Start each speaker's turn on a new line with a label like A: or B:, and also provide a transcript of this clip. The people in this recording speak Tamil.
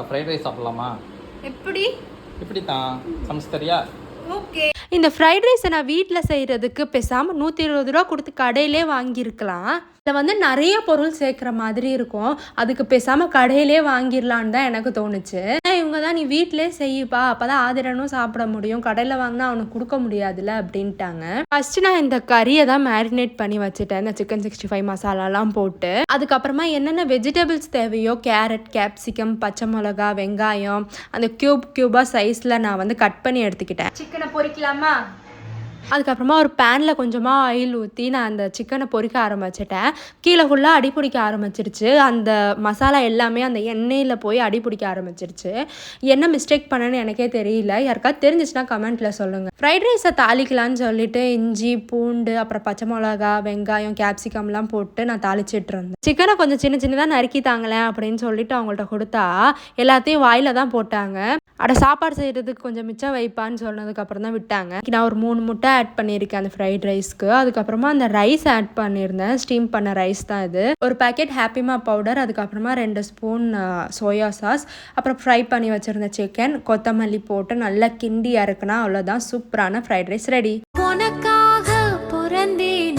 A: ஃப்ரைட் ரைஸ் சாப்பிடலாமா?
B: எப்படி
A: இப்படி தான் சமைச்சு தரியா?
B: ஓகே. இந்த ஃப்ரைட் ரைஸை நான் வீட்டில் செய்கிறதுக்கு பேசாமல் 120 ரூபா கொடுத்து கடையிலே வாங்கியிருக்கலாம். இதில் வந்து நிறைய பொருள் சேர்க்குற மாதிரி இருக்கும். அதுக்கு பேசாமல் கடையிலே வாங்கிடலான்னு தான் எனக்கு தோணுச்சு. இவங்க தான் நீ வீட்டிலே செய்யுப்பா, அப்போ தான் ஆதிரனும் சாப்பிட முடியும், கடையில் வாங்கினா அவனுக்கு கொடுக்க முடியாதுல்ல அப்படின்ட்டாங்க. ஃபஸ்ட்டு நான் இந்த கறியை தான் மேரினேட் பண்ணி வச்சுட்டேன், இந்த சிக்கன் 65 மசாலாலாம் போட்டு. அதுக்கப்புறமா என்னென்ன வெஜிடபிள்ஸ் தேவையோ கேரட், கேப்சிகம், பச்சை மிளகா, வெங்காயம் அந்த க்யூபாக சைஸில் நான் வந்து கட் பண்ணி எடுத்துக்கிட்டேன். சிக்கனை பொரிக்கலாமா? அதுக்கப்புறமா ஒரு பேனில் கொஞ்சமாக ஆயில் ஊற்றி நான் அந்த சிக்கனை பொரிக்க ஆரம்பிச்சிட்டேன். கீழே ஃபுல்லாக அடி பிடிக்க ஆரம்பிச்சிருச்சு. அந்த மசாலா எல்லாமே அந்த எண்ணெயில் போய் அடி பிடிக்க ஆரம்பிச்சிருச்சு. என்ன மிஸ்டேக் பண்ணேன்னு எனக்கே தெரியல. யாருக்காவது தெரிஞ்சிச்சுன்னா கமெண்ட்டில் சொல்லுங்கள். ஃப்ரைட் ரைஸை தாளிக்கலான்னு சொல்லிட்டு இஞ்சி, பூண்டு, அப்புறம் பச்சை மிளகா, வெங்காயம், கேப்சிகம்லாம் போட்டு நான் தாளிச்சிட்டு இருந்தேன். சிக்கனை கொஞ்சம் சின்ன சின்னதாக நறுக்கி தாங்களேன் அப்படின்னு சொல்லிட்டு அவங்கள்ட்ட கொடுத்தா எல்லாத்தையும் வாயில் தான் போட்டாங்க. அட சாப்பாடு செய்கிறதுக்கு கொஞ்சம் மிச்சம் வைப்பான்னு சொன்னதுக்கப்புறம் தான் விட்டாங்க. நான் ஒரு 3 முட்டை ஆட் பண்ணியிருக்கேன் அந்த ஃப்ரைட் ரைஸ்க்கு. அதுக்கப்புறமா அந்த ரைஸ் ஆட் பண்ணியிருந்தேன். ஸ்டீம் பண்ண ரைஸ் தான் இது. ஒரு பேக்கெட் ஹாப்பிமா பவுடர், அதுக்கப்புறமா 2 ஸ்பூன் சோயா சாஸ், அப்புறம் ஃப்ரை பண்ணி வச்சுருந்த சிக்கன், கொத்தமல்லி போட்டு நல்லா கிண்டி இறக்குனா அவ்வளோதான், சூப்பரான ஃப்ரைட் ரைஸ் ரெடி. உனக்காக பிறந்தேன்